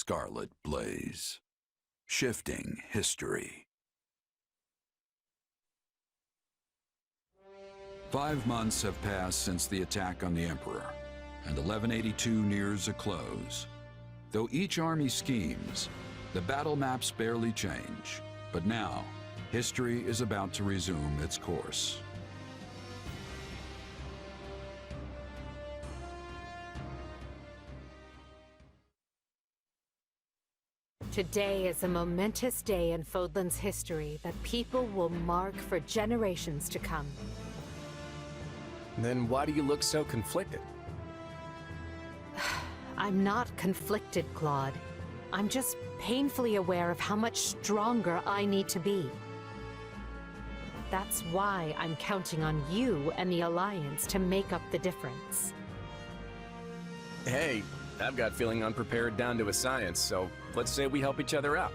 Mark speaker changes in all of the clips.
Speaker 1: scarlet blaze, shifting history. 5 months have passed since the attack on the Emperor, and 1182 nears a close. Though each army schemes, the battle maps barely change. But now, history is about to resume its course.
Speaker 2: Today is a momentous day in Fodlan's history that people will mark for generations to come.
Speaker 3: Then why do you look so conflicted?
Speaker 2: I'm not conflicted, Claude. I'm just painfully aware of how much stronger I need to be. That's why I'm counting on you and the Alliance to make up the difference.
Speaker 3: Hey, I've got feeling unprepared down to a science, so let's say we help each other out.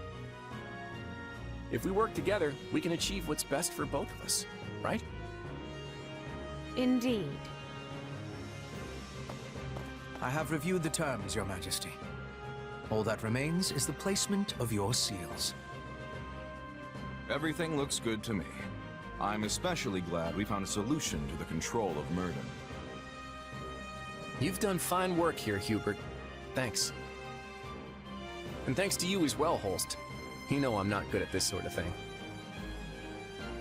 Speaker 3: If we work together, we can achieve what's best for both of us, right?
Speaker 2: Indeed.
Speaker 4: I have reviewed the terms, Your Majesty. All that remains is the placement of your seals.
Speaker 5: Everything looks good to me. I'm especially glad we found a solution to the control of Murden.
Speaker 3: You've done fine work here, Hubert. Thanks. And thanks to you as well, Holst. You know I'm not good at this sort of thing.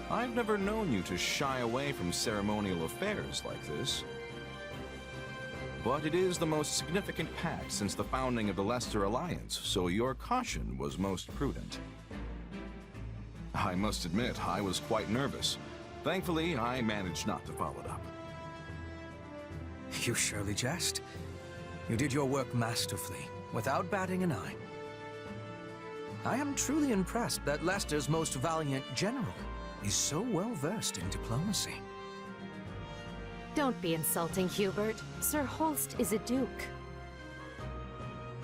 Speaker 5: I've never known you to shy away from ceremonial affairs like this. But it is the most significant pact since the founding of the Leicester Alliance, so your caution was most prudent. I must admit, I was quite nervous. Thankfully, I managed not to follow it up.
Speaker 4: You surely jest. You did your work masterfully, without batting an eye. I am truly impressed that Leicester's most valiant general is so well versed in diplomacy.
Speaker 2: Don't be insulting, Hubert. Sir Holst is a duke.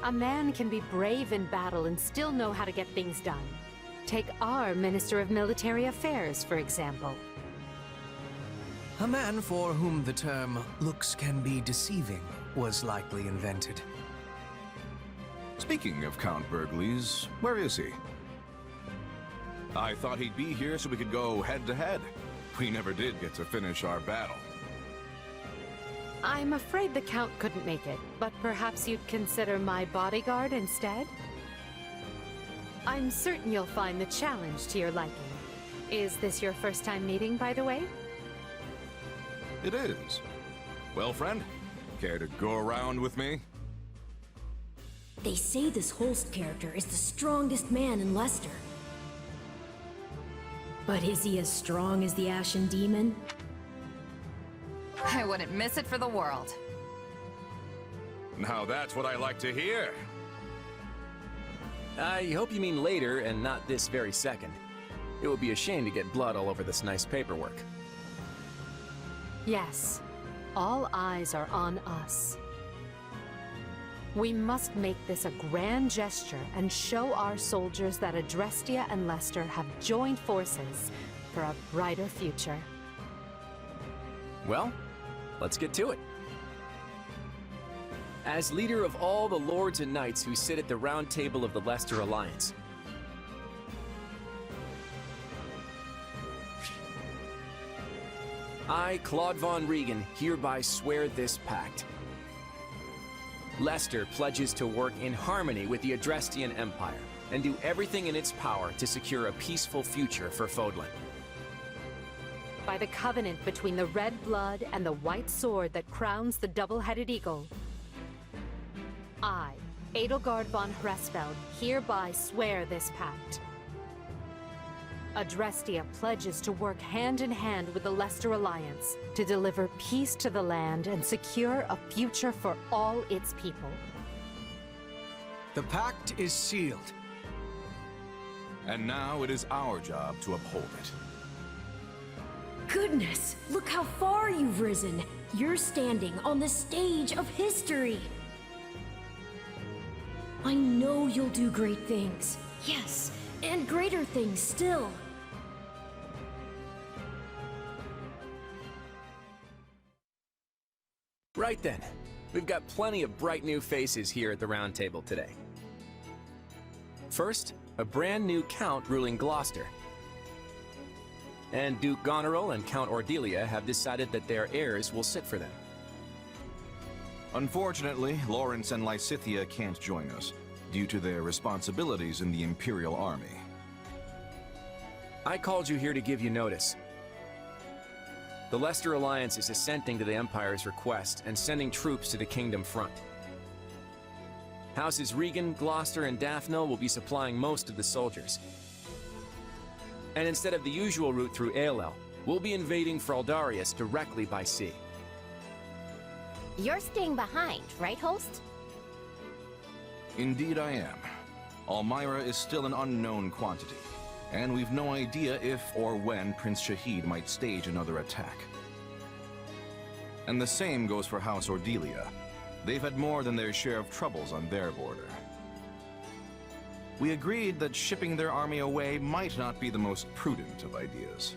Speaker 2: A man can be brave in battle and still know how to get things done. Take our Minister of Military Affairs, for example.
Speaker 4: A man for whom the term looks can be deceiving was likely invented.
Speaker 5: Speaking of Count Burgleys, where is he? I thought he'd be here so we could go head-to-head. We never did get to finish our battle.
Speaker 2: I'm afraid the Count couldn't make it, but perhaps you'd consider my bodyguard instead? I'm certain you'll find the challenge to your liking. Is this your first time meeting, by the way?
Speaker 5: It is. Well, friend, care to go around with me?
Speaker 6: They say this Holst character is the strongest man in Leicester. But is he as strong as the Ashen Demon?
Speaker 7: I wouldn't miss it for the world.
Speaker 5: Now that's what I like to hear.
Speaker 3: I hope you mean later and not this very second. It would be a shame to get blood all over this nice paperwork.
Speaker 2: Yes. All eyes are on us. We must make this a grand gesture and show our soldiers that Adrestia and Leicester have joined forces for a brighter future.
Speaker 3: Well, let's get to it. As leader of all the lords and knights who sit at the round table of the Leicester Alliance, I, Claude von Regan, hereby swear this pact. Leicester pledges to work in harmony with the Adrestian Empire and do everything in its power to secure a peaceful future for Fodlan.
Speaker 2: By the covenant between the red blood and the white sword that crowns the double-headed eagle, I, Edelgard von Hresfeld, hereby swear this pact. Adrestia pledges to work hand-in-hand with the Leicester Alliance to deliver peace to the land and secure a future for all its people.
Speaker 4: The pact is sealed.
Speaker 5: And now it is our job to uphold it.
Speaker 6: Goodness, look how far you've risen. You're standing on the stage of history. I know you'll do great things. Yes, and greater things still.
Speaker 3: Right then, we've got plenty of bright new faces here at the round table today. First, a brand new count ruling Gloucester. And Duke Goneril and Count Ordelia have decided that their heirs will sit for them.
Speaker 5: Unfortunately, Lawrence and Lysithea can't join us, due to their responsibilities in the Imperial Army.
Speaker 3: I called you here to give you notice. The Leicester Alliance is assenting to the Empire's request and sending troops to the Kingdom front. Houses Regan, Gloucester, and Daphne will be supplying most of the soldiers. And instead of the usual route through Aelel, we'll be invading Fraldarius directly by sea.
Speaker 7: You're staying behind, right, Host?
Speaker 5: Indeed I am. Almyra is still an unknown quantity, and we've no idea if or when Prince Shahid might stage another attack. And the same goes for House Ordelia. They've had more than their share of troubles on their border. We agreed that shipping their army away might not be the most prudent of ideas.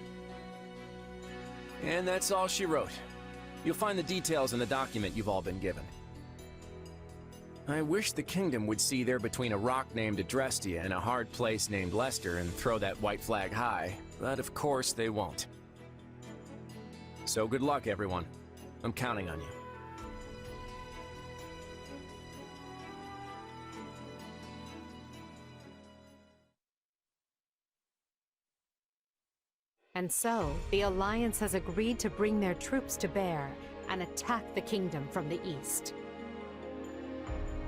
Speaker 3: And that's all she wrote. You'll find the details in the document you've all been given. I wish the Kingdom would see they're between a rock named Adrestia and a hard place named Leicester and throw that white flag high, but of course they won't. So good luck, everyone. I'm counting on you.
Speaker 2: And so, the Alliance has agreed to bring their troops to bear and attack the Kingdom from the east.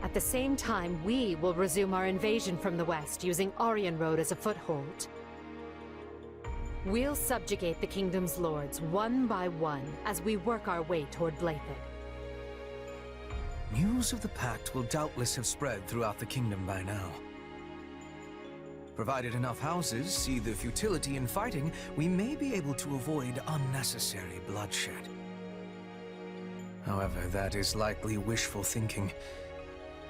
Speaker 2: At the same time, we will resume our invasion from the west, using Aryan Road as a foothold. We'll subjugate the Kingdom's lords one by one as we work our way toward Blaidd.
Speaker 4: News of the Pact will doubtless have spread throughout the Kingdom by now. Provided enough houses see the futility in fighting, we may be able to avoid unnecessary bloodshed. However, that is likely wishful thinking.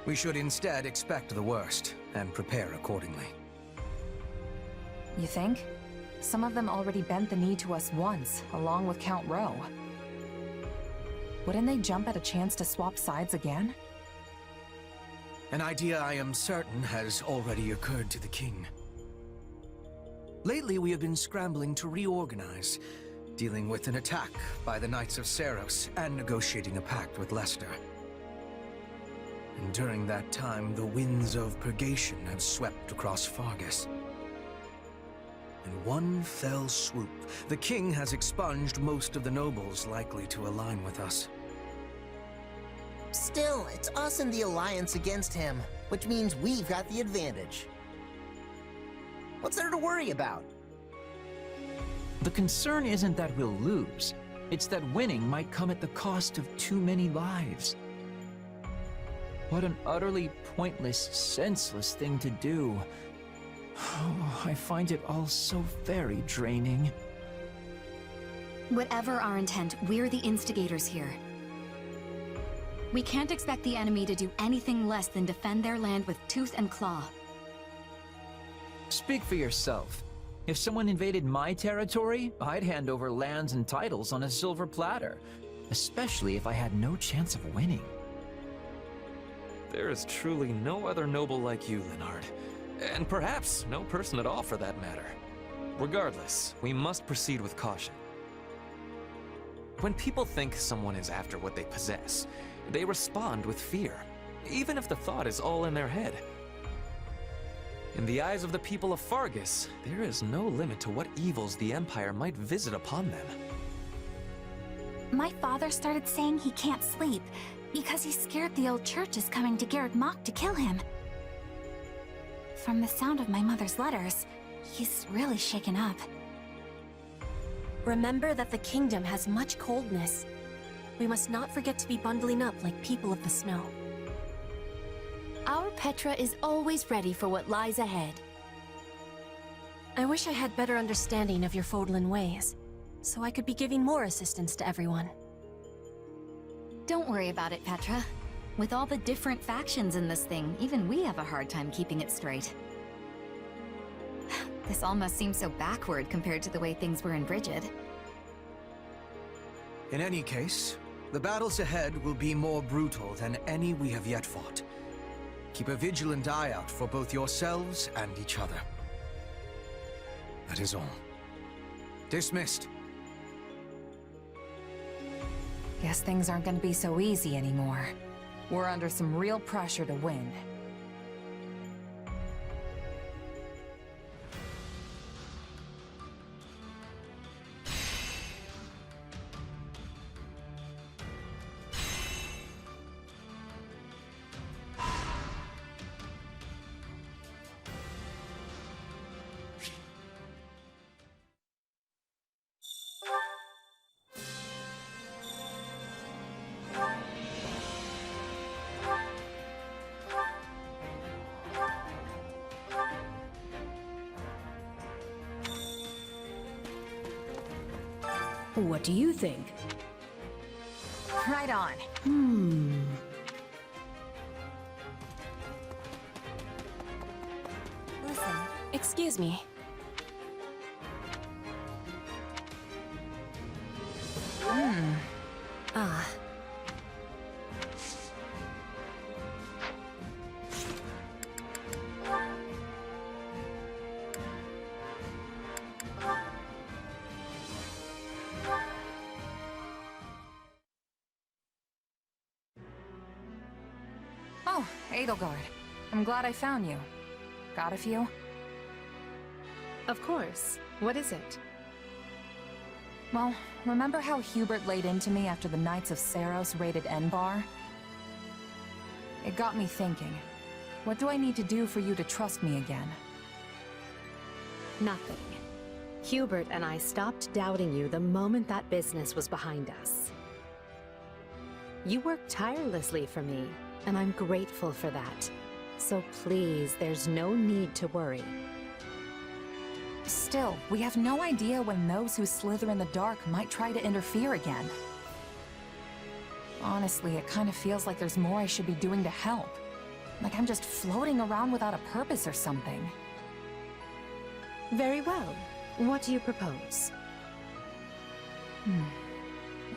Speaker 4: We should instead expect the worst and prepare accordingly.
Speaker 8: You think? Some of them already bent the knee to us once, along with Count Rowe. Wouldn't they jump at a chance to swap sides again?
Speaker 4: An idea I am certain has already occurred to the king. Lately, we have been scrambling to reorganize, dealing with an attack by the Knights of Seiros and negotiating a pact with Leicester. And during that time, the winds of purgation have swept across Fargus. In one fell swoop, the king has expunged most of the nobles likely to align with us.
Speaker 9: Still, it's us and the Alliance against him, which means we've got the advantage. What's there to worry about?
Speaker 10: The concern isn't that we'll lose. It's that winning might come at the cost of too many lives. What an utterly pointless, senseless thing to do. Oh, I find it all so very draining.
Speaker 11: Whatever our intent, we're the instigators here. We can't expect the enemy to do anything less than defend their land with tooth and claw.
Speaker 10: Speak for yourself. If someone invaded my territory, I'd hand over lands and titles on a silver platter, especially if I had no chance of winning.
Speaker 12: There is truly no other noble like you, Leonard. And perhaps no person at all for that matter. Regardless, we must proceed with caution. When people think someone is after what they possess, they respond with fear, even if the thought is all in their head. In the eyes of the people of Fargus, there is no limit to what evils the Empire might visit upon them.
Speaker 11: My father started saying he can't sleep because he's scared the old church is coming to Garrett Mach to kill him. From the sound of my mother's letters, he's really shaken up.
Speaker 6: Remember that the kingdom has much coldness. We must not forget to be bundling up like people of the snow.
Speaker 7: Our Petra is always ready for what lies ahead.
Speaker 6: I wish I had better understanding of your Fodlan ways, so I could be giving more assistance to everyone.
Speaker 11: Don't worry about it, Petra. With all the different factions in this thing, even we have a hard time keeping it straight. This almost seems so backward compared to the way things were in Brigid.
Speaker 4: In any case, the battles ahead will be more brutal than any we have yet fought. Keep a vigilant eye out for both yourselves and each other. That is all. Dismissed.
Speaker 8: Guess things aren't gonna be so easy anymore. We're under some real pressure to win.
Speaker 13: What do you think?
Speaker 8: Right on.
Speaker 6: Listen, excuse me. Ah.
Speaker 8: Oh, Edelgard. I'm glad I found you. Got a few?
Speaker 2: Of course. What is it?
Speaker 8: Well, remember how Hubert laid into me after the Knights of Seiros raided Enbar? It got me thinking. What do I need to do for you to trust me again?
Speaker 2: Nothing. Hubert and I stopped doubting you the moment that business was behind us. You worked tirelessly for me, and I'm grateful for that. So please, there's no need to worry.
Speaker 8: Still, we have no idea when those who slither in the dark might try to interfere again. Honestly, it kind of feels like there's more I should be doing to help. Like I'm just floating around without a purpose or something.
Speaker 2: Very well. What do you propose?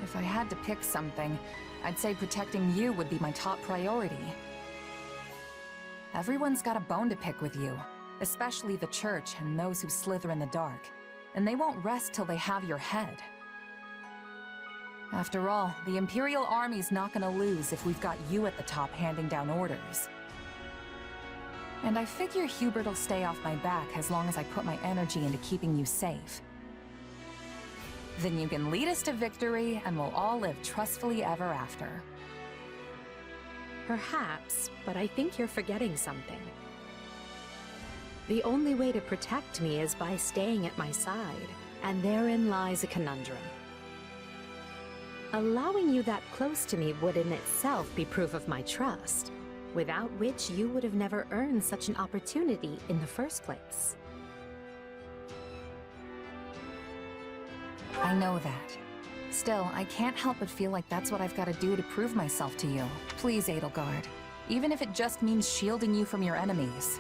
Speaker 8: If I had to pick something, I'd say protecting you would be my top priority. Everyone's got a bone to pick with you, especially the Church and those who slither in the dark. And they won't rest till they have your head. After all, the Imperial Army's not gonna lose if we've got you at the top handing down orders. And I figure Hubert'll stay off my back as long as I put my energy into keeping you safe. Then you can lead us to victory, and we'll all live trustfully ever after.
Speaker 2: Perhaps, but I think you're forgetting something. The only way to protect me is by staying at my side, and therein lies a conundrum. Allowing you that close to me would in itself be proof of my trust, without which you would have never earned such an opportunity in the first place.
Speaker 8: I know that. Still, I can't help but feel like that's what I've got to do to prove myself to you. Please, Edelgard. Even if it just means shielding you from your enemies.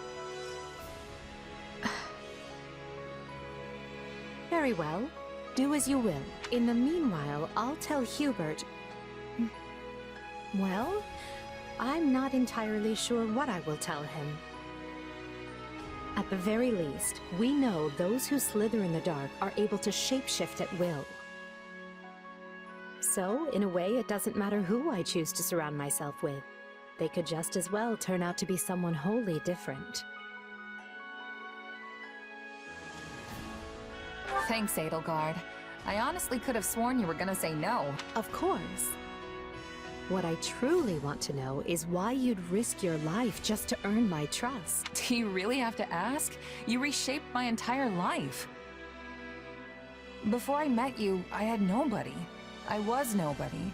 Speaker 2: Very well. Do as you will. In the meanwhile, I'll tell Hubert... Well, I'm not entirely sure what I will tell him. At the very least, we know those who slither in the dark are able to shapeshift at will. So, in a way, it doesn't matter who I choose to surround myself with. They could just as well turn out to be someone wholly different.
Speaker 8: Thanks, Edelgard. I honestly could have sworn you were gonna say no.
Speaker 2: Of course. What I truly want to know is why you'd risk your life just to earn my trust.
Speaker 8: Do you really have to ask? You reshaped my entire life. Before I met you, I had nobody. I was nobody.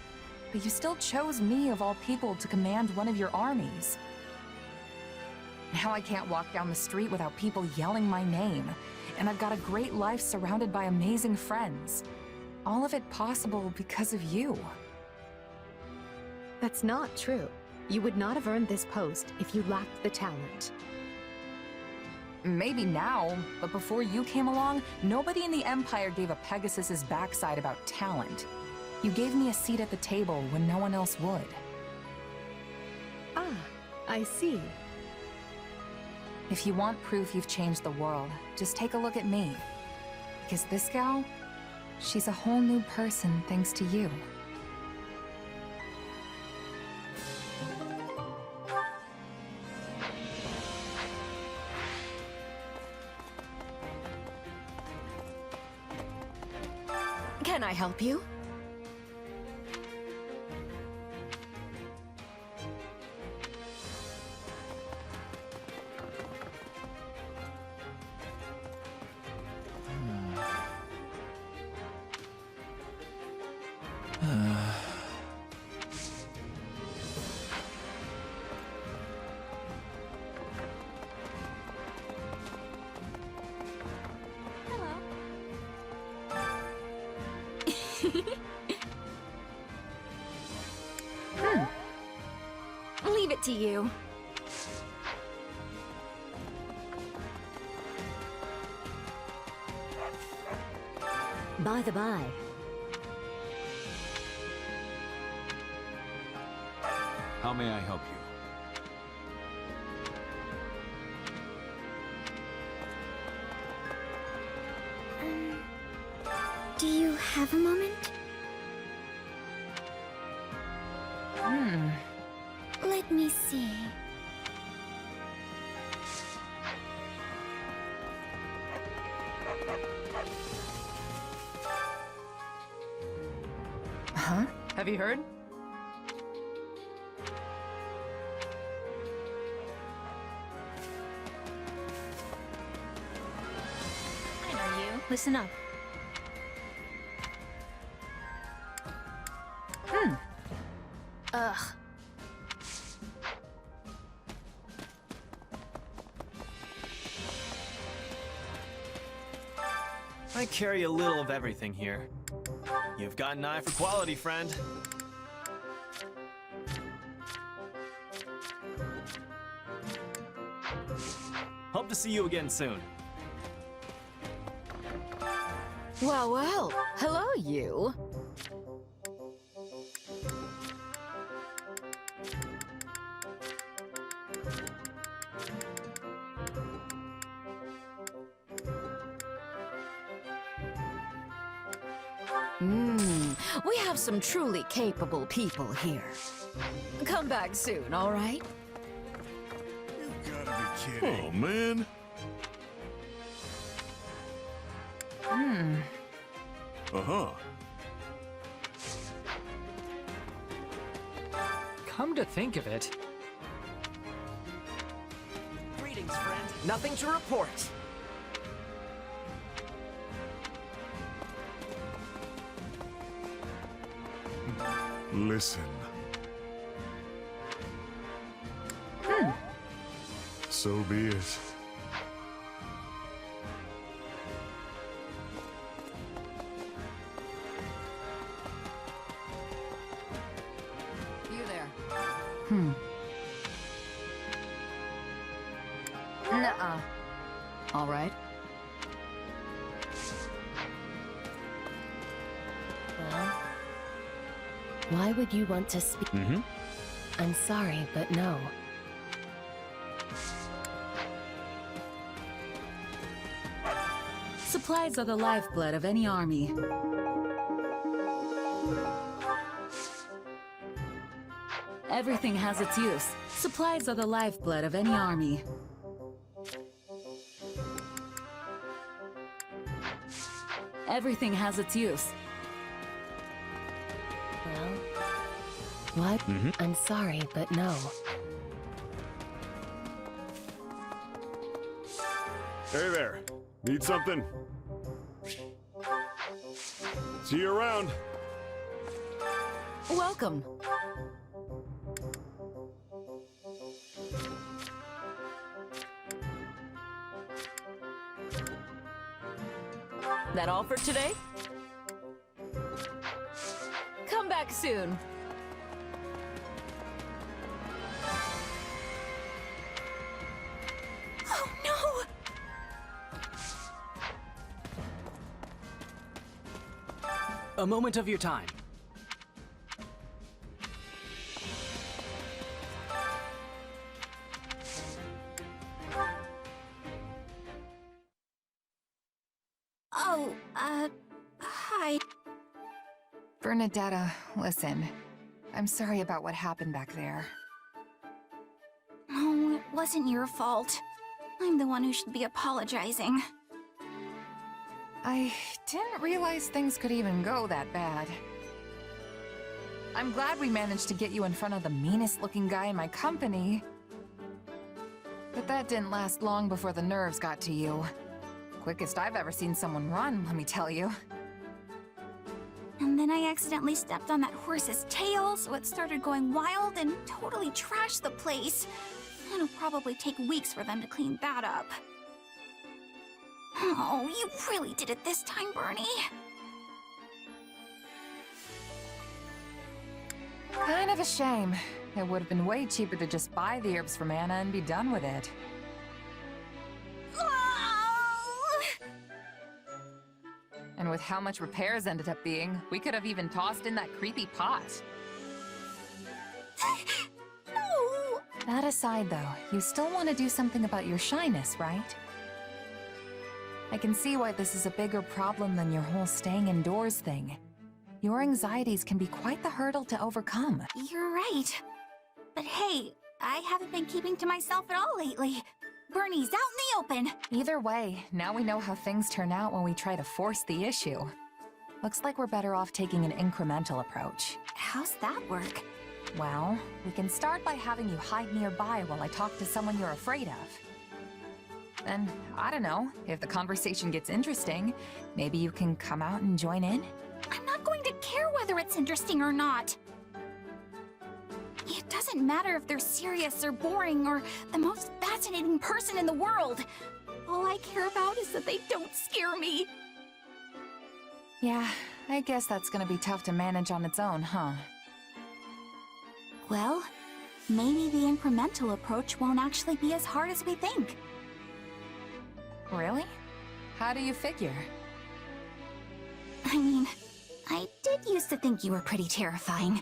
Speaker 8: But you still chose me of all people to command one of your armies. Now I can't walk down the street without people yelling my name. And I've got a great life surrounded by amazing friends. All of it possible because of you.
Speaker 2: That's not true. You would not have earned this post if you lacked the talent.
Speaker 8: Maybe now, but before you came along, nobody in the Empire gave a Pegasus's backside about talent. You gave me a seat at the table when no one else would.
Speaker 2: Ah, I see.
Speaker 8: If you want proof you've changed the world, just take a look at me. Because this gal, she's a whole new person thanks to you.
Speaker 7: Can I help you?
Speaker 11: Leave it to you.
Speaker 2: By the by,
Speaker 5: How may I help you?
Speaker 11: Do you have a moment? Let me see.
Speaker 8: Huh? Have you heard?
Speaker 11: I know you. Listen up. Ugh.
Speaker 13: I carry a little of everything here. You've got an eye for quality, friend. Hope to see you again soon.
Speaker 7: Well, well. Hello, you. We have some truly capable people here. Come back soon, all right?
Speaker 14: You gotta be kidding. Oh, man. Uh-huh.
Speaker 4: Come to think of it,
Speaker 3: Greetings, friend. Nothing to report.
Speaker 14: Listen. So be it.
Speaker 7: You there.
Speaker 8: Nuh-uh.
Speaker 7: All right.
Speaker 2: well, why would you want to speak? I'm sorry, but no.
Speaker 15: Supplies are the lifeblood of any army. Everything has its use. Supplies are the lifeblood of any army. Everything has its use.
Speaker 2: Well, what? I'm sorry, but no.
Speaker 14: Hey there. Need something? See you around.
Speaker 7: Welcome. That all for today? Come back soon.
Speaker 11: Oh no!
Speaker 4: a moment of your time.
Speaker 11: Hi.
Speaker 8: Bernadetta, listen. I'm sorry about what happened back there.
Speaker 11: Oh, it wasn't your fault. I'm the one who should be apologizing.
Speaker 8: I didn't realize things could even go that bad. I'm glad we managed to get you in front of the meanest-looking guy in my company. But that didn't last long before the nerves got to you. Quickest I've ever seen someone run, let me tell you.
Speaker 11: And then I accidentally stepped on that horse's tail, so it started going wild and totally trashed the place. It'll probably take weeks for them to clean that up. Oh, you really did it this time, Bernie.
Speaker 8: Kind of a shame. It would have been way cheaper to just buy the herbs from Anna and be done with it. And with how much repairs ended up being, we could have even tossed in that creepy pot.
Speaker 11: No!
Speaker 8: That aside, though, you still want to do something about your shyness, right? I can see why this is a bigger problem than your whole staying indoors thing. Your anxieties can be quite the hurdle to overcome.
Speaker 11: You're right. But hey, I haven't been keeping to myself at all lately. Bernie's out in the open.
Speaker 8: Either way, now we know how things turn out when we try to force the issue. Looks like we're better off taking an incremental approach.
Speaker 11: How's that work?
Speaker 8: Well, we can start by having you hide nearby while I talk to someone you're afraid of. And, I don't know, if the conversation gets interesting, maybe you can come out and join in?
Speaker 11: I'm not going to care whether it's interesting or not. It doesn't matter if they're serious or boring or the most fascinating person in the world. All I care about is that they don't scare me.
Speaker 8: Yeah, I guess that's gonna be tough to manage on its own, huh?
Speaker 11: Well, maybe the incremental approach won't actually be as hard as we think.
Speaker 8: Really? How do you figure?
Speaker 11: I mean, I did used to think you were pretty terrifying.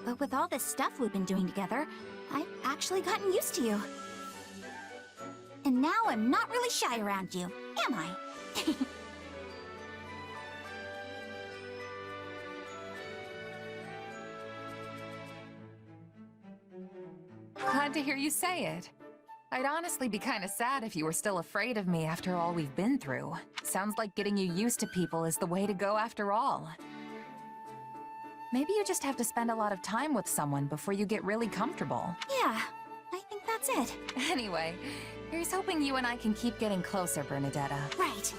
Speaker 11: But with all this stuff we've been doing together, I've actually gotten used to you. And now I'm not really shy around you, am I?
Speaker 8: Glad to hear you say it. I'd honestly be kinda sad if you were still afraid of me after all we've been through. Sounds like getting you used to people is the way to go after all. Maybe you just have to spend a lot of time with someone before you get really comfortable.
Speaker 11: Yeah, I think that's it.
Speaker 8: Anyway, here's hoping you and I can keep getting closer, Bernadetta.
Speaker 11: Right.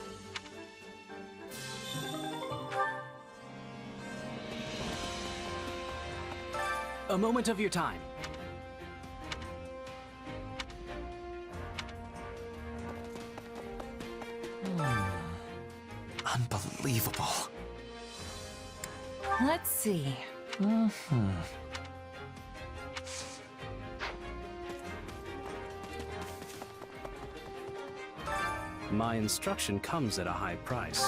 Speaker 16: A moment of your time.
Speaker 10: Unbelievable.
Speaker 8: Let's see.
Speaker 16: My instruction comes at a high price.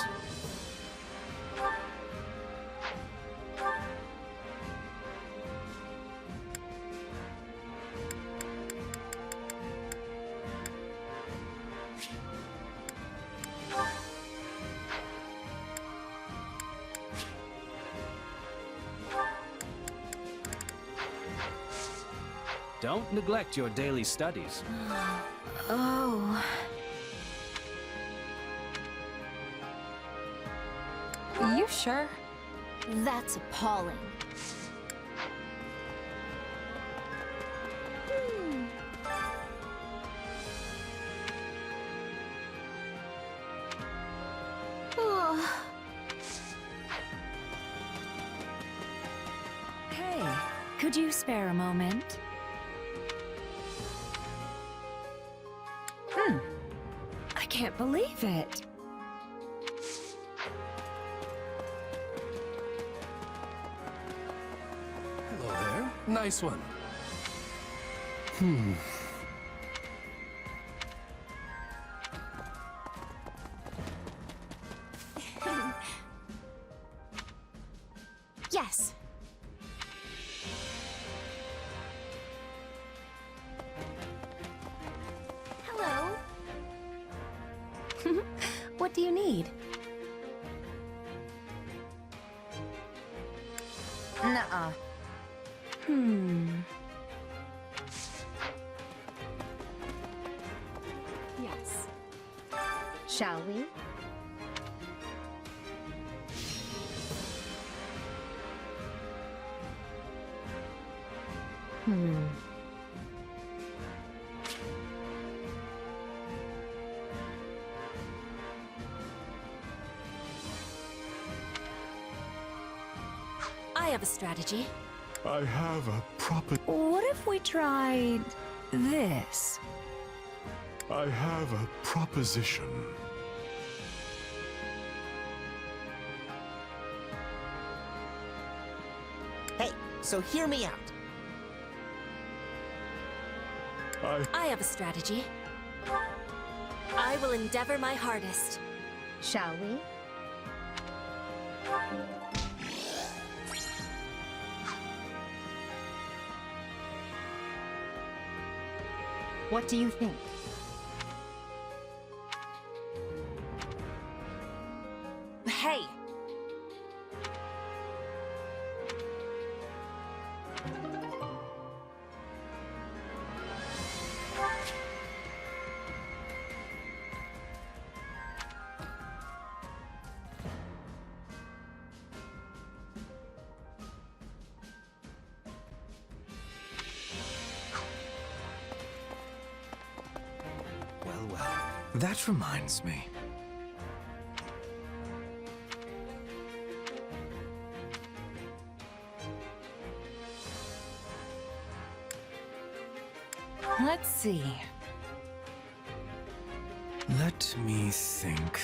Speaker 16: Don't neglect your daily studies.
Speaker 11: Oh.
Speaker 8: You sure?
Speaker 7: That's appalling.
Speaker 15: Hey, could you spare a moment? I can't believe it.
Speaker 17: Hello there. Nice one.
Speaker 11: Yes.
Speaker 2: What do you need?
Speaker 8: Nuh-uh.
Speaker 2: Yes. Shall we?
Speaker 6: I have a strategy.
Speaker 14: I have a
Speaker 15: What if we tried this?
Speaker 14: I have a proposition.
Speaker 9: Hey, so hear me out.
Speaker 6: I have a strategy. I will endeavor my hardest.
Speaker 2: Shall we? What do you think?
Speaker 8: Hey!
Speaker 4: Well. That reminds me.
Speaker 8: Let's see.
Speaker 4: Let me think.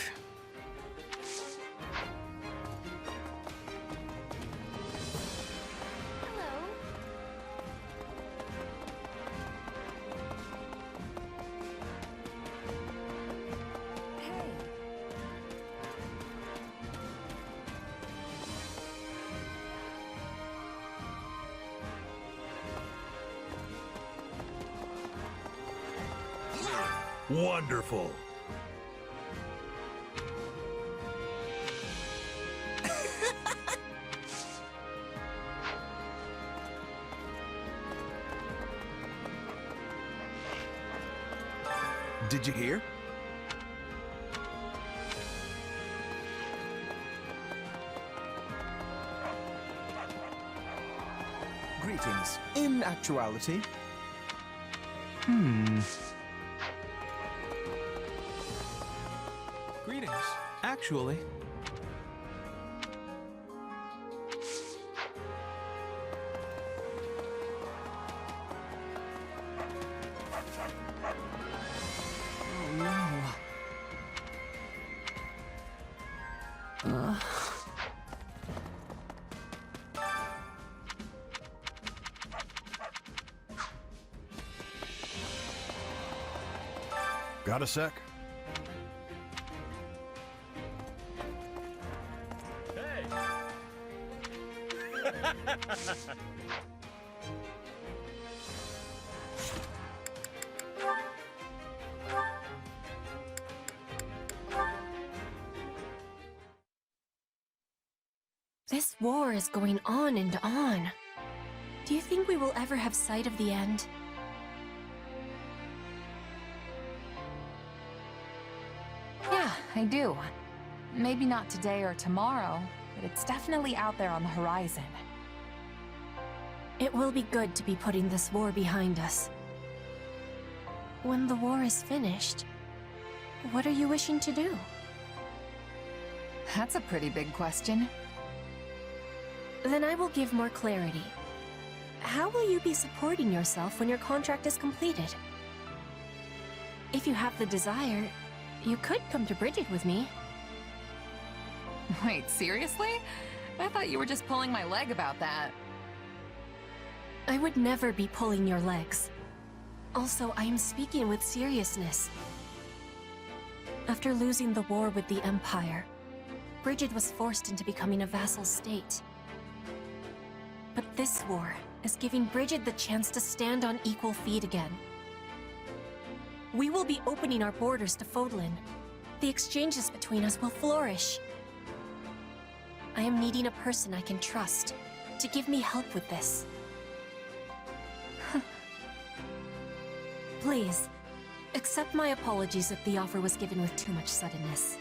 Speaker 14: Wonderful.
Speaker 4: Did you hear?
Speaker 5: Greetings. In actuality.
Speaker 4: Greetings. Actually.
Speaker 10: Oh no.
Speaker 14: Got a sec?
Speaker 6: This war is going on and on. Do you think we will ever have sight of the end?
Speaker 8: Yeah, I do. Maybe not today or tomorrow, but it's definitely out there on the horizon.
Speaker 6: It will be good to be putting this war behind us. When the war is finished, what are you wishing to do?
Speaker 8: That's a pretty big question.
Speaker 6: Then I will give more clarity. How will you be supporting yourself when your contract is completed? If you have the desire, you could come to Bridget with me.
Speaker 8: Wait, seriously? I thought you were just pulling my leg about that.
Speaker 6: I would never be pulling your legs. Also, I am speaking with seriousness. After losing the war with the Empire, Bridget was forced into becoming a vassal state. But this war is giving Bridget the chance to stand on equal feet again. We will be opening our borders to Fodlan. The exchanges between us will flourish. I am needing a person I can trust to give me help with this. Please, accept my apologies if the offer was given with too much suddenness.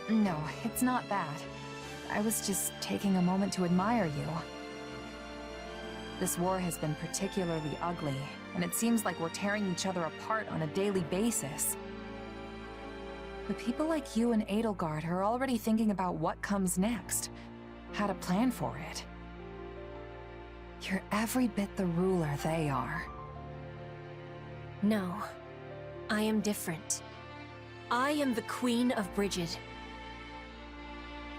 Speaker 8: No, it's not that. I was just taking a moment to admire you. This war has been particularly ugly, and it seems like we're tearing each other apart on a daily basis. But people like you and Edelgard are already thinking about what comes next, how to plan for it. You're every bit the ruler they are.
Speaker 6: No, I am different. I am the Queen of Brigid.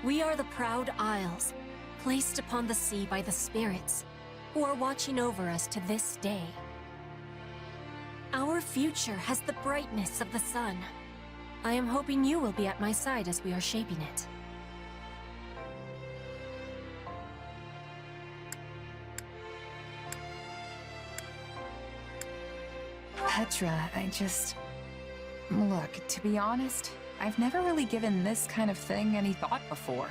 Speaker 6: We are the proud Isles, placed upon the sea by the spirits, who are watching over us to this day. Our future has the brightness of the sun. I am hoping you will be at my side as we are shaping it.
Speaker 8: Petra, Look, to be honest, I've never really given this kind of thing any thought before.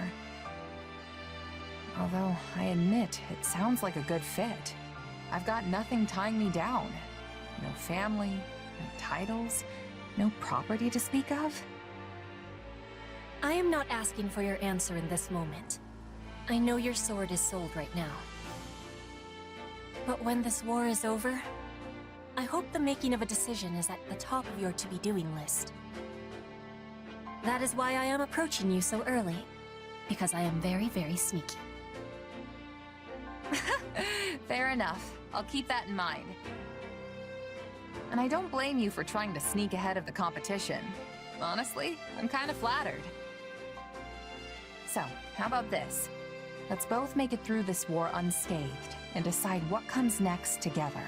Speaker 8: Although, I admit, it sounds like a good fit. I've got nothing tying me down. No family, no titles, no property to speak of.
Speaker 6: I am not asking for your answer in this moment. I know your sword is sold right now. But when this war is over, I hope the making of a decision is at the top of your to-be-doing list. That is why I am approaching you so early, because I am very, very sneaky.
Speaker 8: Fair enough. I'll keep that in mind. And I don't blame you for trying to sneak ahead of the competition. Honestly, I'm kind of flattered. So, how about this? Let's both make it through this war unscathed, and decide what comes next together.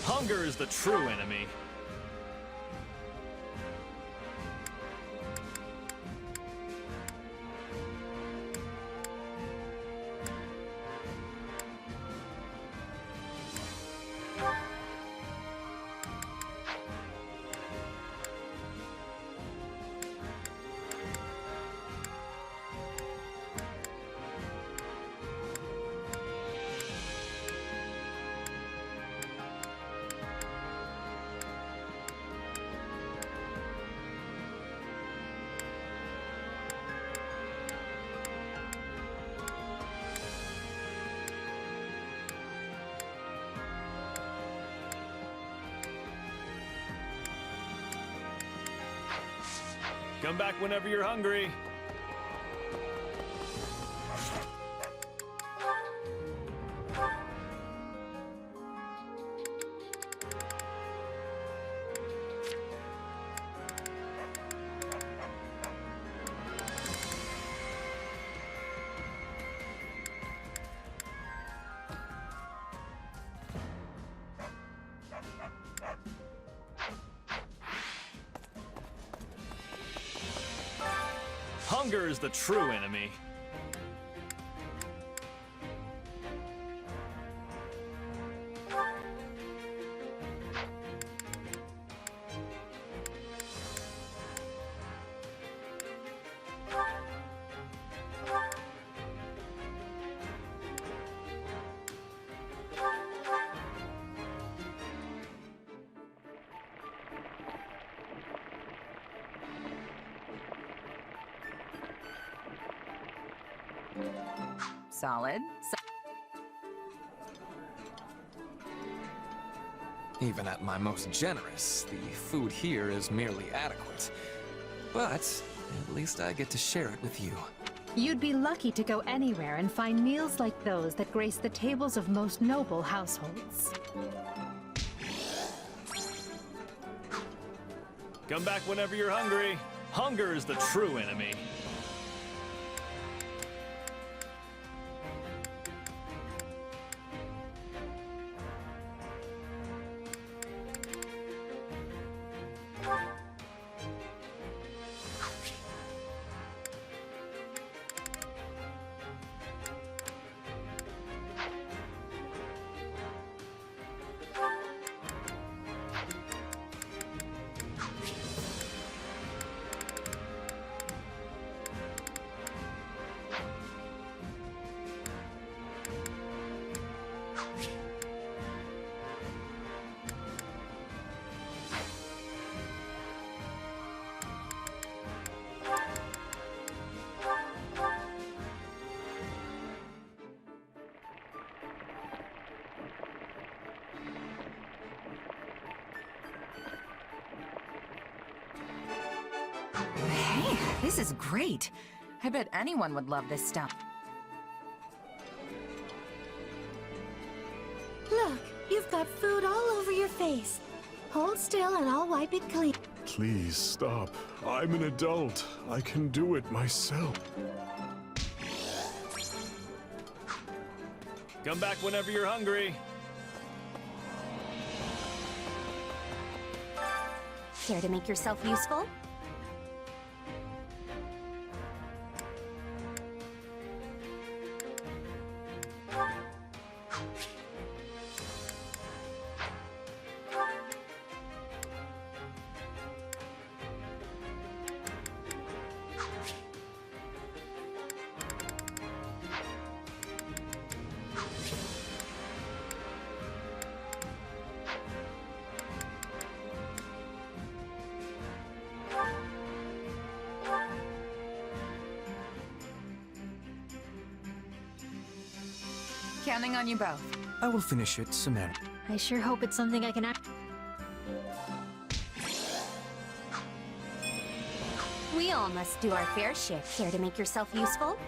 Speaker 13: Hunger is the true enemy. Come back whenever you're hungry. Hunger is the true enemy.
Speaker 8: Solid.
Speaker 12: Even at my most generous, the food here is merely adequate. But at least I get to share it with you.
Speaker 2: You'd be lucky to go anywhere and find meals like those that grace the tables of most noble households.
Speaker 13: Come back whenever you're hungry. Hunger is the true enemy.
Speaker 8: This is great. I bet anyone would love this stuff.
Speaker 11: Look, you've got food all over your face. Hold still and I'll wipe it clean.
Speaker 14: Please stop. I'm an adult. I can do it myself.
Speaker 13: Come back whenever you're hungry.
Speaker 11: Care to make yourself useful?
Speaker 8: Counting on you both.
Speaker 4: I will finish it, Samantha.
Speaker 2: I sure hope it's something I can act.
Speaker 11: We all must do our fair share. Care to make yourself useful?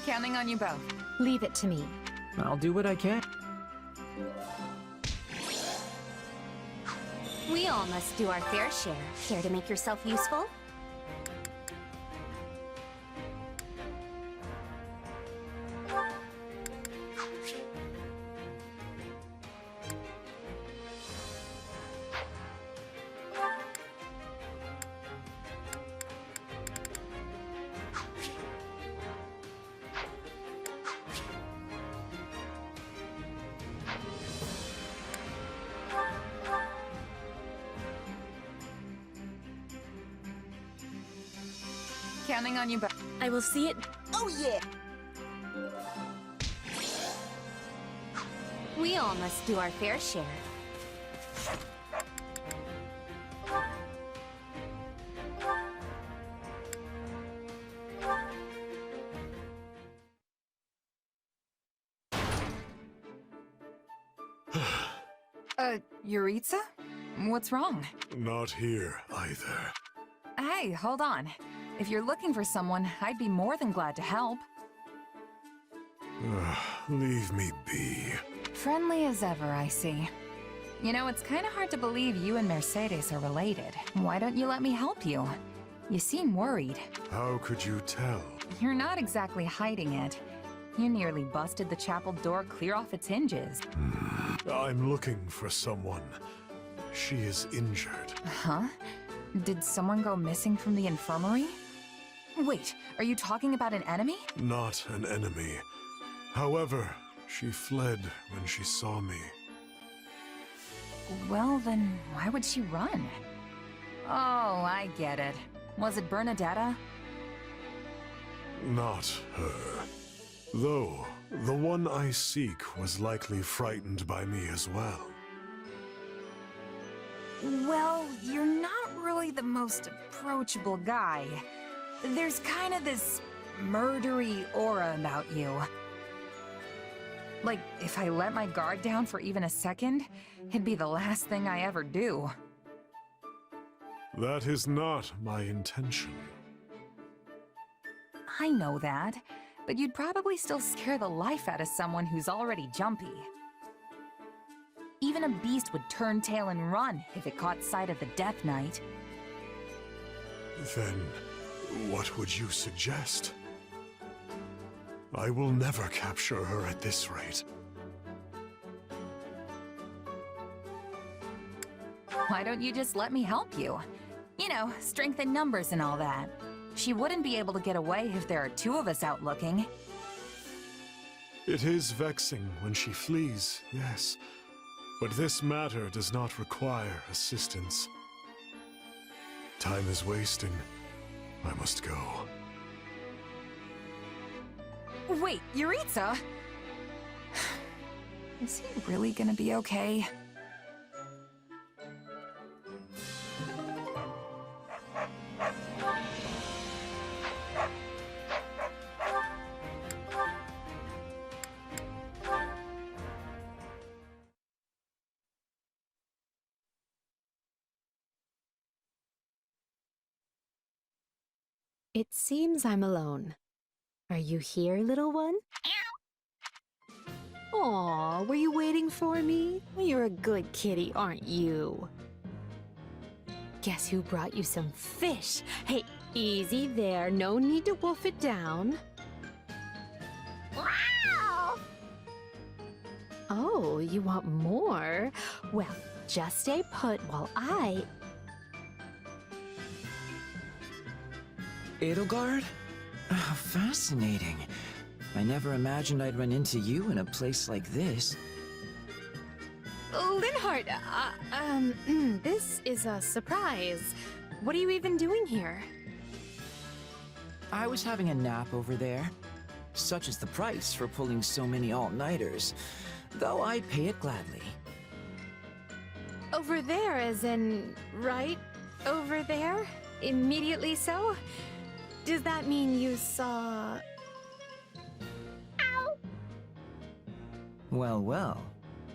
Speaker 8: Counting on you both.
Speaker 2: Leave it to me.
Speaker 10: I'll do what I can.
Speaker 11: We all must do our fair share. Care to make yourself useful?
Speaker 8: Counting on you both.
Speaker 2: I will see it.
Speaker 11: Oh yeah! We all must do our fair share.
Speaker 8: Yuritsa? What's wrong?
Speaker 14: Not here, either.
Speaker 8: Hey, hold on. If you're looking for someone, I'd be more than glad to help.
Speaker 14: Leave me be.
Speaker 8: Friendly as ever, I see. You know, it's kind of hard to believe you and Mercedes are related. Why don't you let me help you? You seem worried.
Speaker 14: How could you tell?
Speaker 8: You're not exactly hiding it. You nearly busted the chapel door clear off its hinges.
Speaker 14: I'm looking for someone. She is injured.
Speaker 8: Huh? Did someone go missing from the infirmary? Wait, are you talking about an enemy?
Speaker 14: Not an enemy. However, she fled when she saw me.
Speaker 8: Well, then why would she run? Oh, I get it. Was it Bernadetta?
Speaker 14: Not her. Though, the one I seek was likely frightened by me as well.
Speaker 8: Well, you're not really the most approachable guy. There's kind of this murdery aura about you. Like, if I let my guard down for even a second, it'd be the last thing I ever do.
Speaker 14: That is not my intention.
Speaker 8: I know that, but you'd probably still scare the life out of someone who's already jumpy. Even a beast would turn tail and run if it caught sight of the Death Knight.
Speaker 14: Then, What would you suggest? I will never capture her at this rate.
Speaker 8: Why don't you just let me help you? You know, strength in numbers and all that. She wouldn't be able to get away if there are two of us out looking.
Speaker 14: It is vexing when she flees, yes. But this matter does not require assistance. Time is wasting. I must go.
Speaker 8: Wait, Yuritsa? Is he really gonna be okay?
Speaker 2: It seems I'm alone. Are you here, little one? Aw, were you waiting for me? Well, you're a good kitty, aren't you? Guess who brought you some fish? Hey, easy there. No need to wolf it down. Oh, you want more? Well, just stay put while I...
Speaker 10: Edelgard? Oh, fascinating. I never imagined I'd run into you in a place like this.
Speaker 2: Linhardt, this is a surprise. What are you even doing here?
Speaker 10: I was having a nap over there. Such is the price for pulling so many all-nighters, though I'd pay it gladly.
Speaker 2: Over there, as in, right over there? Immediately so? Does that mean you saw... Ow!
Speaker 10: Well, well.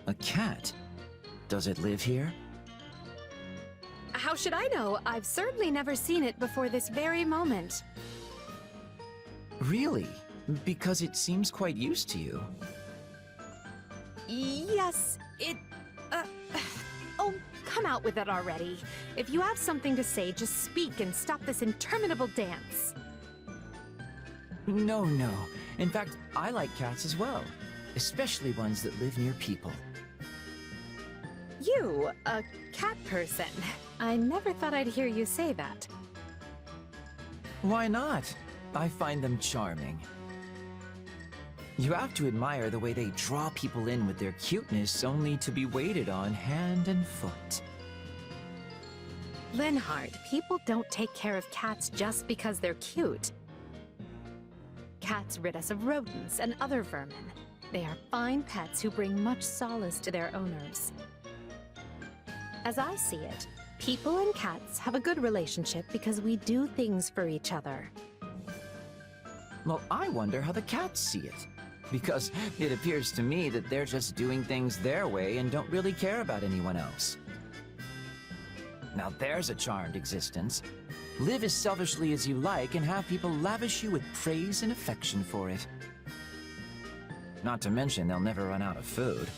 Speaker 10: A cat. Does it live here?
Speaker 2: How should I know? I've certainly never seen it before this very moment.
Speaker 10: Really? Because it seems quite used to you.
Speaker 2: Yes, it... Oh, come out with it already. If you have something to say, just speak and stop this interminable dance.
Speaker 10: No, no. In fact, I like cats as well. Especially ones that live near people.
Speaker 2: You, a cat person. I never thought I'd hear you say that.
Speaker 10: Why not? I find them charming. You have to admire the way they draw people in with their cuteness, only to be waited on hand and foot.
Speaker 2: Linhardt, people don't take care of cats just because they're cute. Cats rid us of rodents and other vermin. They are fine pets who bring much solace to their owners. As I see it, people and cats have a good relationship because we do things for each other.
Speaker 10: Well, I wonder how the cats see it. Because it appears to me that they're just doing things their way and don't really care about anyone else. Now there's a charmed existence. Live as selfishly as you like and have people lavish you with praise and affection for it. Not to mention they'll never run out of food.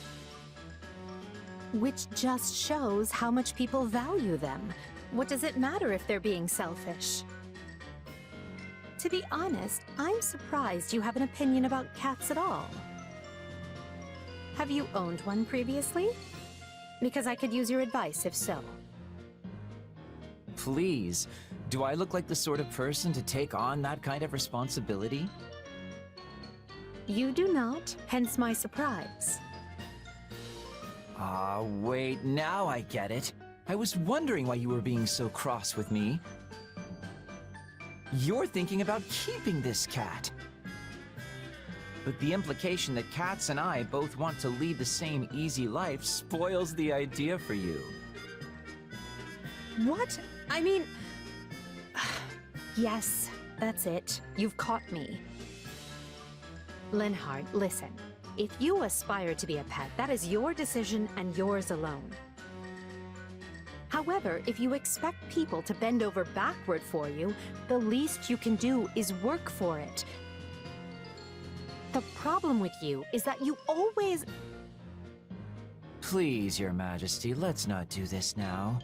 Speaker 2: Which just shows how much people value them. What does it matter if they're being selfish? To be honest, I'm surprised you have an opinion about cats at all. Have you owned one previously? Because I could use your advice if so.
Speaker 10: Please, do I look like the sort of person to take on that kind of responsibility?
Speaker 2: You do not, hence my surprise.
Speaker 10: Ah, wait, now I get it. I was wondering why you were being so cross with me. You're thinking about keeping this cat. But the implication that cats and I both want to lead the same easy life spoils the idea for you.
Speaker 2: What? I mean... Yes, that's it. You've caught me. Linhardt, listen. If you aspire to be a pet, that is your decision and yours alone. However, if you expect people to bend over backward for you, the least you can do is work for it. The problem with you is that you always...
Speaker 10: Please, Your Majesty, let's not do this now.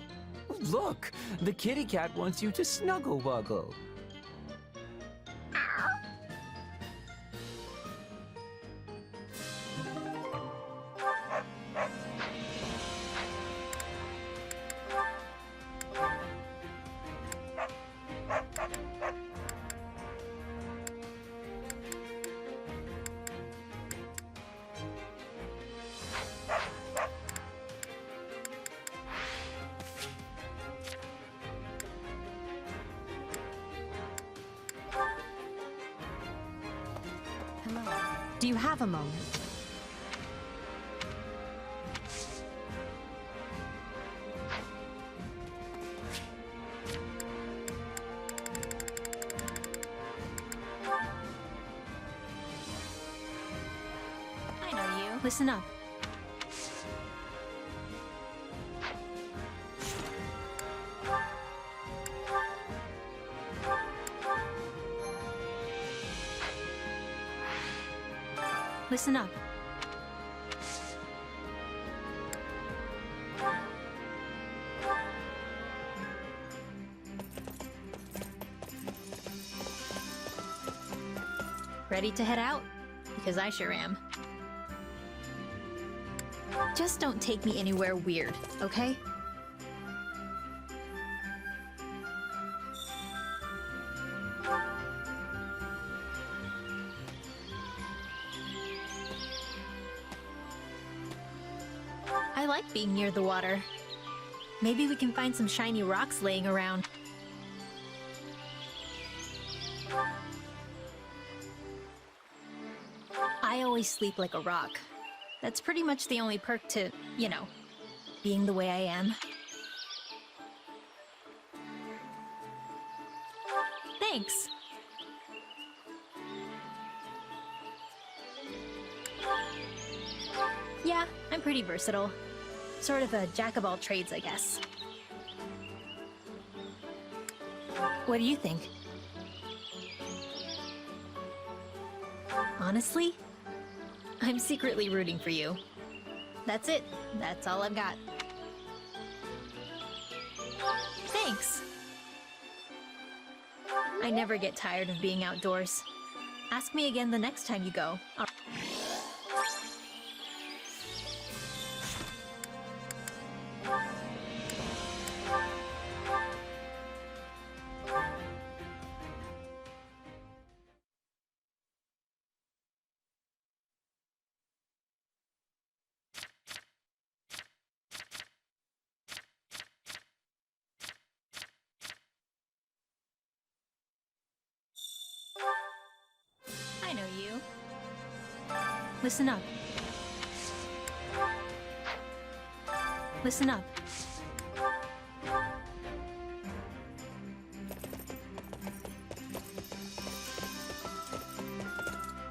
Speaker 10: Look, the kitty cat wants you to snuggle-wuggle.
Speaker 2: Do you have a moment?
Speaker 6: I know you.
Speaker 2: Listen up. Listen up.
Speaker 18: Ready to head out? Because I sure am. Just don't take me anywhere weird, okay? I like being near the water. Maybe we can find some shiny rocks laying around. I always sleep like a rock. That's pretty much the only perk to, you know, being the way I am. Thanks. Yeah, I'm pretty versatile. Sort of a jack of all trades, I guess. What do you think? Honestly, I'm secretly rooting for you. That's it. That's all I've got. Thanks. I never get tired of being outdoors. Ask me again the next time you go. I know you.
Speaker 2: Listen up. Listen up.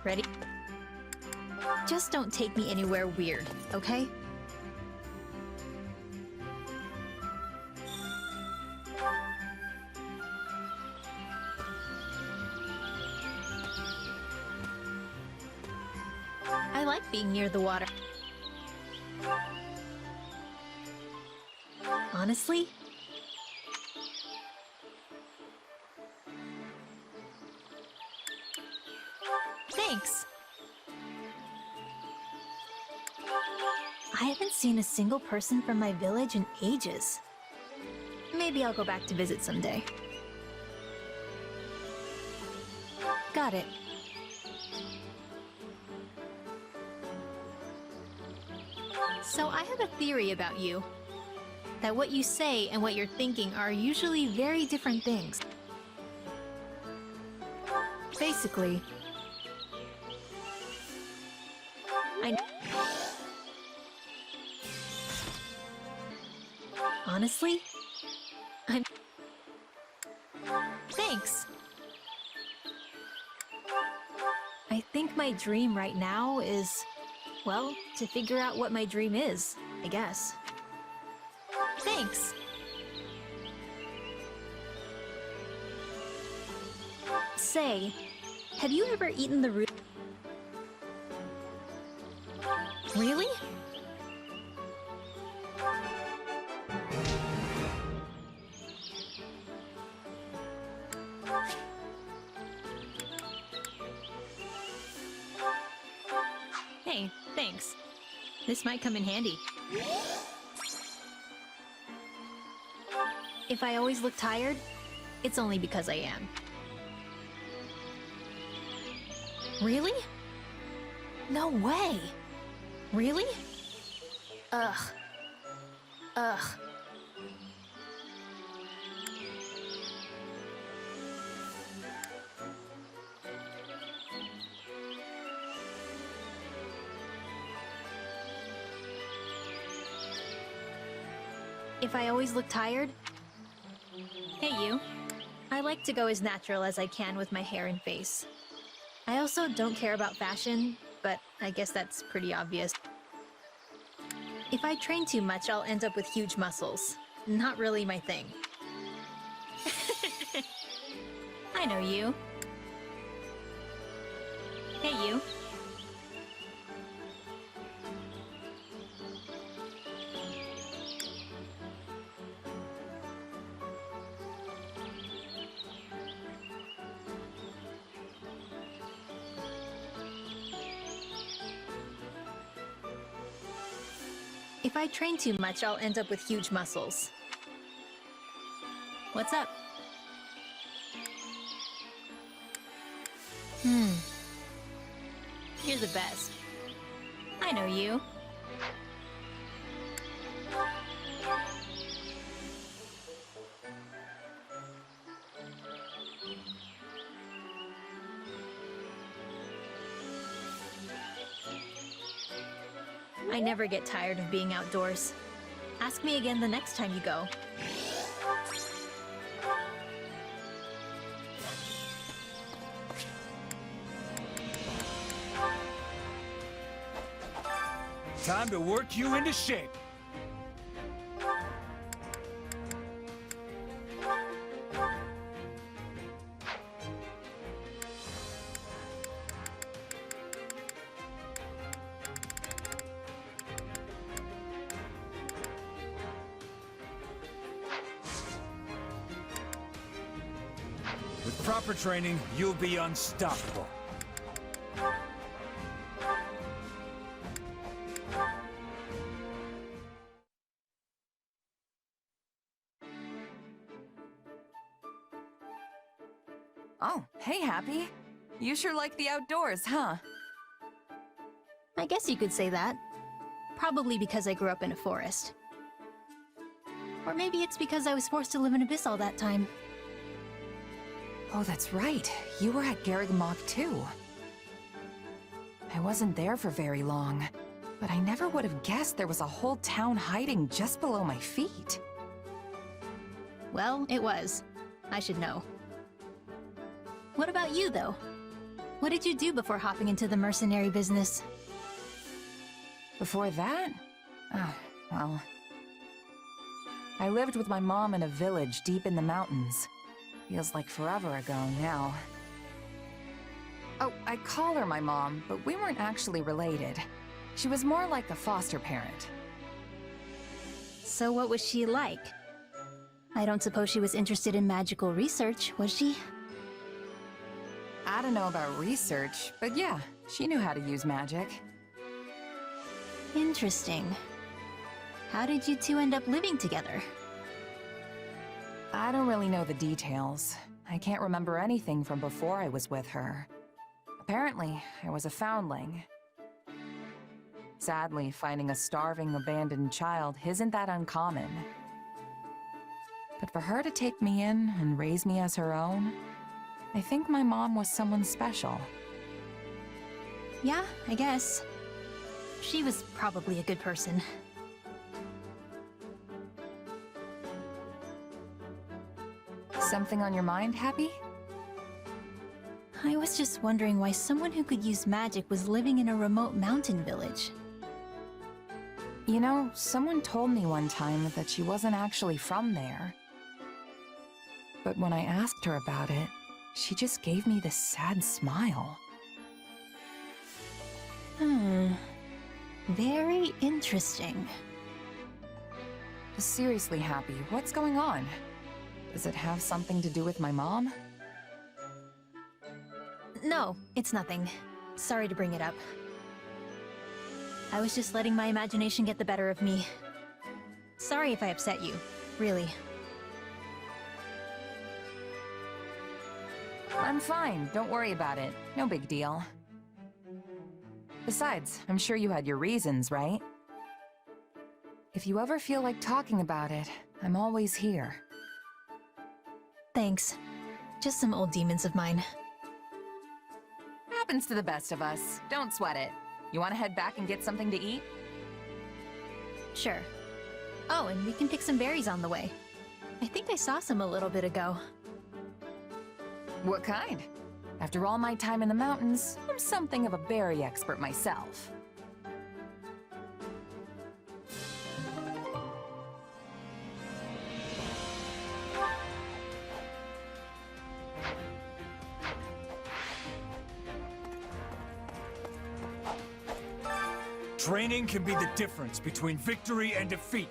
Speaker 18: Ready? Just don't take me anywhere weird, okay? I like being near the water. Honestly? Thanks. I haven't seen a single person from my village in ages. Maybe I'll go back to visit someday. Got it. So I have a theory about you. That what you say and what you're thinking are usually very different things.
Speaker 2: Basically,
Speaker 18: Honestly? Thanks. I think my dream right now is, well, to figure out what my dream is, I guess. Thanks. Say, have you ever eaten the root? Really? Hey, thanks. This might come in handy. If I always look tired, it's only because I am. Really? No way! Really? Ugh. Ugh. if I always look tired? Hey, you. I like to go as natural as I can with my hair and face. I also don't care about fashion, but I guess that's pretty obvious. If I train too much, I'll end up with huge muscles. Not really my thing. I know you. Hey, you. If I train too much, I'll end up with huge muscles. What's up? You're the best. I know you. I never get tired of being outdoors. Ask me again the next time you go.
Speaker 19: Time to work you into shape. With proper training, you'll be unstoppable.
Speaker 8: Oh, hey, Happy. You sure like the outdoors, huh?
Speaker 18: I guess you could say that. Probably because I grew up in a forest. Or maybe it's because I was forced to live in Abyss all that time.
Speaker 8: Oh, that's right. You were at Garreg Mach too. I wasn't there for very long, but I never would have guessed there was a whole town hiding just below my feet.
Speaker 18: Well, it was. I should know. What about you, though? What did you do before hopping into the mercenary business?
Speaker 8: Before that? Oh, well... I lived with my mom in a village deep in the mountains. Feels like forever ago now. Oh, I call her my mom, but we weren't actually related. She was more like a foster parent.
Speaker 18: So what was she like? I don't suppose she was interested in magical research, was she?
Speaker 8: I don't know about research, but yeah, she knew how to use magic.
Speaker 18: Interesting. How did you two end up living together?
Speaker 8: I don't really know the details. I can't remember anything from before I was with her. Apparently, I was a foundling. Sadly, finding a starving, abandoned child isn't that uncommon. But for her to take me in and raise me as her own, I think my mom was someone special.
Speaker 18: Yeah, I guess. She was probably a good person.
Speaker 8: Something on your mind, Happy?
Speaker 18: I was just wondering why someone who could use magic was living in a remote mountain village.
Speaker 8: You know, someone told me one time that she wasn't actually from there. But when I asked her about it, she just gave me this sad smile.
Speaker 18: Very interesting.
Speaker 8: Seriously, Happy, what's going on? Does it have something to do with my mom?
Speaker 18: No, it's nothing. Sorry to bring it up. I was just letting my imagination get the better of me. Sorry if I upset you, really.
Speaker 8: I'm fine, don't worry about it. No big deal. Besides, I'm sure you had your reasons, right? If you ever feel like talking about it, I'm always here.
Speaker 18: Thanks. Just some old demons of mine.
Speaker 8: Happens to the best of us. Don't sweat it. You want to head back and get something to eat?
Speaker 18: Sure. Oh, and we can pick some berries on the way. I think I saw some a little bit ago.
Speaker 8: What kind? After all my time in the mountains, I'm something of a berry expert myself.
Speaker 19: Training can be the difference between victory and defeat.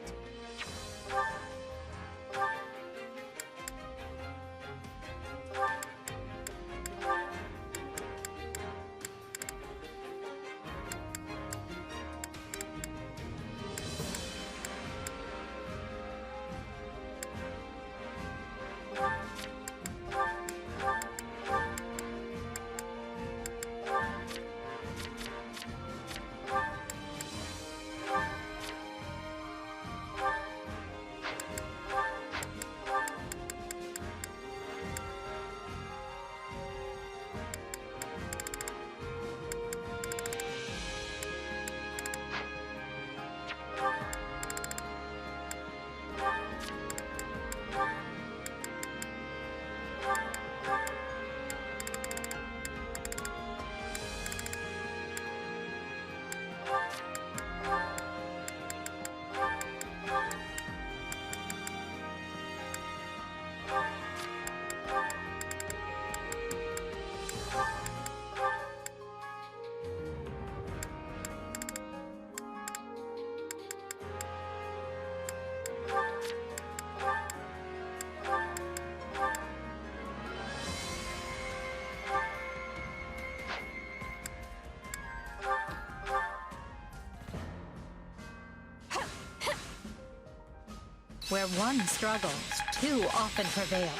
Speaker 2: Where one struggles, two often prevail.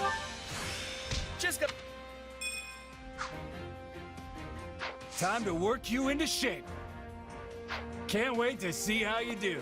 Speaker 19: Just go. Time to work you into shape. Can't wait to see how you do.